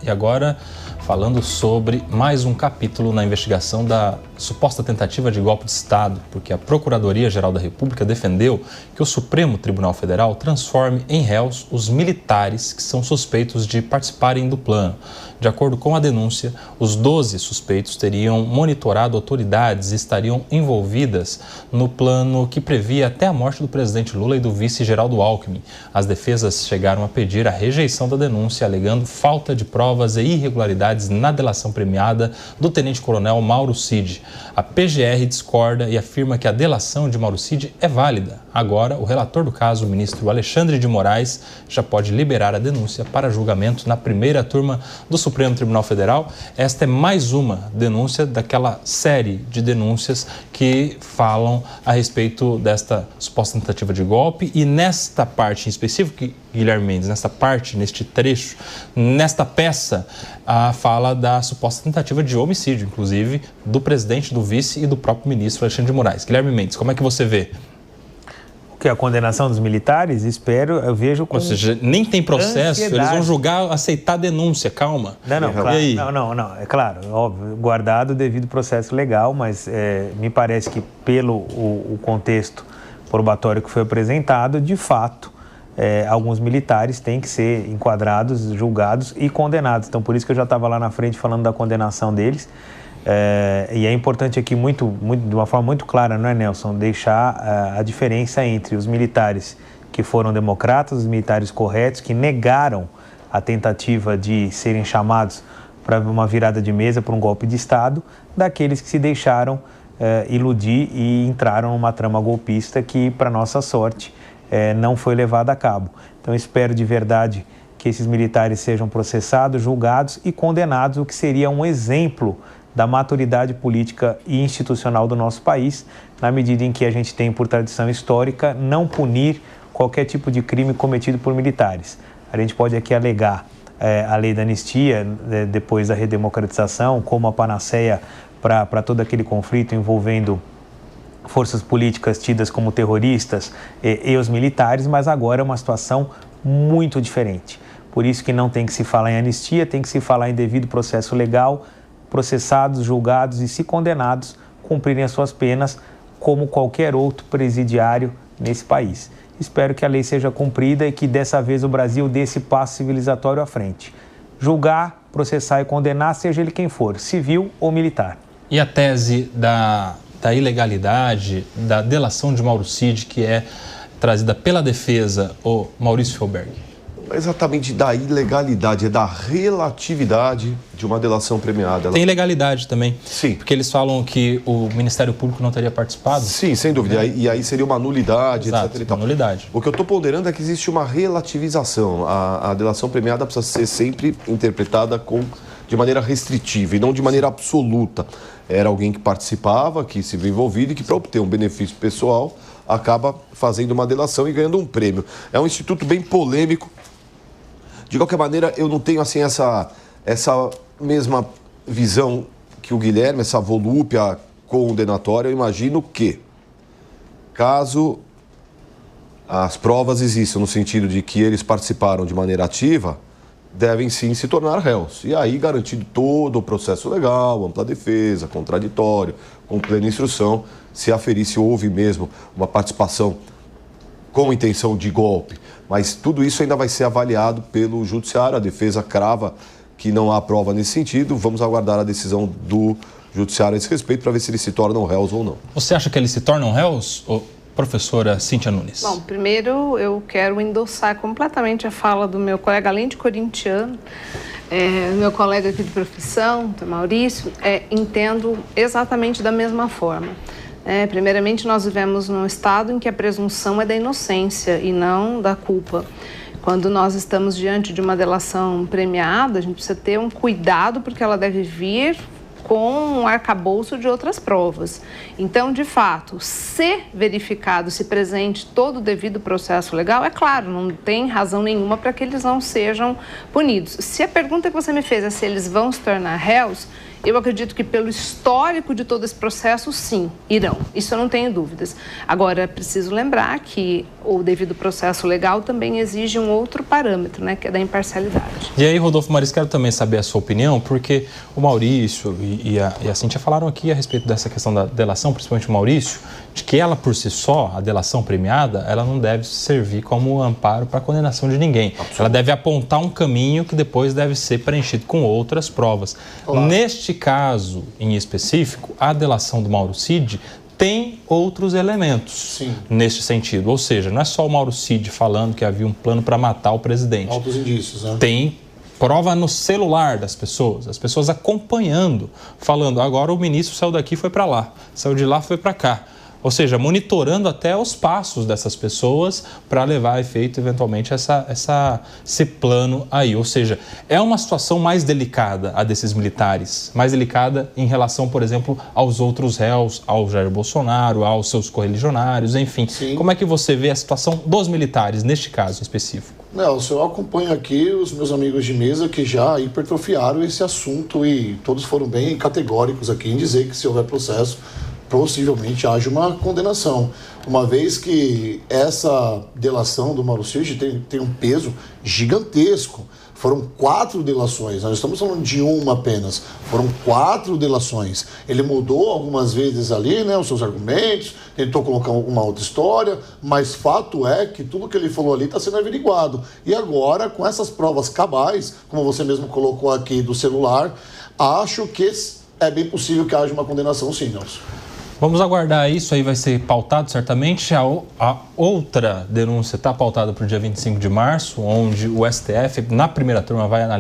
E agora, falando sobre mais um capítulo na investigação da suposta tentativa de golpe de Estado, porque a Procuradoria-Geral da República defendeu que o Supremo Tribunal Federal transforme em réus os militares que são suspeitos de participarem do plano. De acordo com a denúncia, os 12 suspeitos teriam monitorado autoridades e estariam envolvidas no plano que previa até a morte do presidente Lula e do vice Geraldo Alckmin. As defesas chegaram a pedir a rejeição da denúncia, alegando falta de provas e irregularidades na delação premiada do tenente-coronel Mauro Cid. A PGR discorda e afirma que a delação de Mauro Cid é válida. Agora, o relator do caso, o ministro Alexandre de Moraes, já pode liberar a denúncia para julgamento na primeira turma do Supremo Tribunal Federal. Esta é mais uma denúncia daquela série de denúncias que falam a respeito desta suposta tentativa de golpe. E nesta parte em específico, Guilherme Mendes, nesta parte, neste trecho, nesta peça, a fala da suposta tentativa de homicídio, inclusive, do presidente, do vice e do próprio ministro Alexandre de Moraes. Guilherme Mendes, como é que você vê? Que a condenação dos militares, eu vejo com... Ou seja, nem tem processo, ansiedade. Eles vão julgar, aceitar a denúncia, calma. Não, é claro, óbvio, guardado o devido processo legal, mas me parece que pelo o contexto probatório que foi apresentado, de fato, alguns militares têm que ser enquadrados, julgados e condenados. Então, por isso que eu já estava lá na frente falando da condenação deles. E é importante aqui, de uma forma muito clara, não é, Nelson, deixar a diferença entre os militares que foram democratas, os militares corretos, que negaram a tentativa de serem chamados para uma virada de mesa, para um golpe de Estado, daqueles que se deixaram iludir e entraram numa trama golpista que, para nossa sorte, não foi levada a cabo. Então, espero de verdade que esses militares sejam processados, julgados e condenados, o que seria um exemplo da maturidade política e institucional do nosso país, na medida em que a gente tem, por tradição histórica, não punir qualquer tipo de crime cometido por militares. A gente pode aqui alegar a lei da anistia, depois da redemocratização, como a panaceia para todo aquele conflito envolvendo forças políticas tidas como terroristas e os militares, mas agora é uma situação muito diferente. Por isso que não tem que se falar em anistia, tem que se falar em devido processo legal, processados, julgados e, se condenados, cumprirem as suas penas como qualquer outro presidiário nesse país. Espero que a lei seja cumprida e que dessa vez o Brasil dê esse passo civilizatório à frente. Julgar, processar e condenar, seja ele quem for, civil ou militar. E a tese da ilegalidade, da delação de Mauro Cid, que é trazida pela defesa, o Maurício Felberg? Exatamente da ilegalidade, é da relatividade de uma delação premiada. Tem ilegalidade também. Sim. Porque eles falam que o Ministério Público não teria participado. Sim, sem dúvida. E aí seria uma nulidade, exato, etc. Uma nulidade. O que eu estou ponderando é que existe uma relativização. A delação premiada precisa ser sempre interpretada de maneira restritiva e não de maneira absoluta. Era alguém que participava, que se viu envolvido e que, para obter um benefício pessoal, acaba fazendo uma delação e ganhando um prêmio. É um instituto bem polêmico. De qualquer maneira, eu não tenho assim essa mesma visão que o Guilherme, essa volúpia condenatória. Eu imagino que, caso as provas existam no sentido de que eles participaram de maneira ativa, devem sim se tornar réus. E aí, garantido todo o processo legal, ampla defesa, contraditório, com plena instrução, se aferir se houve mesmo uma participação com intenção de golpe. Mas tudo isso ainda vai ser avaliado pelo judiciário. A defesa crava que não há prova nesse sentido. Vamos aguardar a decisão do judiciário a esse respeito para ver se eles se tornam réus ou não. Você acha que eles se tornam réus, professora Cíntia Nunes? Bom, primeiro eu quero endossar completamente a fala do meu colega, além de corintiano, meu colega aqui de profissão, o Maurício, entendo exatamente da mesma forma. Primeiramente, nós vivemos num estado em que a presunção é da inocência e não da culpa. Quando nós estamos diante de uma delação premiada, a gente precisa ter um cuidado, porque ela deve vir com um arcabouço de outras provas. Então, de fato, se verificado, se presente todo o devido processo legal, é claro, não tem razão nenhuma para que eles não sejam punidos. Se a pergunta que você me fez é se eles vão se tornar réus, Eu acredito que pelo histórico de todo esse processo, sim, irão. Isso eu não tenho dúvidas. Agora, é preciso lembrar que o devido processo legal também exige um outro parâmetro, né, que é da imparcialidade. E aí, Rodolfo Maris, quero também saber a sua opinião, porque o Maurício e a Cíntia falaram aqui a respeito dessa questão da delação, principalmente o Maurício, de que ela por si só, a delação premiada, ela não deve servir como amparo para a condenação de ninguém. Ela deve apontar um caminho que depois deve ser preenchido com outras provas. Claro. Neste caso, em específico, a delação do Mauro Cid tem outros elementos. Sim. Neste sentido. Ou seja, não é só o Mauro Cid falando que havia um plano para matar o presidente. Altos indícios, né? Tem prova no celular das pessoas, as pessoas acompanhando, falando, agora o ministro saiu daqui e foi para lá, saiu de lá foi para cá. Ou seja, monitorando até os passos dessas pessoas para levar a efeito, eventualmente, esse plano aí. Ou seja, é uma situação mais delicada a desses militares, mais delicada em relação, por exemplo, aos outros réus, ao Jair Bolsonaro, aos seus correligionários, enfim. Sim. Como é que você vê a situação dos militares, neste caso específico? Nelson, eu acompanho aqui os meus amigos de mesa que já hipertrofiaram esse assunto e todos foram bem categóricos aqui em dizer que se houver processo, possivelmente haja uma condenação, uma vez que essa delação do Mauro Cid tem um peso gigantesco. Foram 4 delações, nós estamos falando de uma apenas, foram 4 delações. Ele mudou algumas vezes ali, né, os seus argumentos, tentou colocar uma outra história, mas fato é que tudo que ele falou ali está sendo averiguado. E agora, com essas provas cabais, como você mesmo colocou aqui do celular, acho que é bem possível que haja uma condenação, sim, Nelson. Vamos aguardar isso, aí vai ser pautado certamente. A outra denúncia está pautada para o dia 25 de março, onde o STF, na primeira turma, vai analisar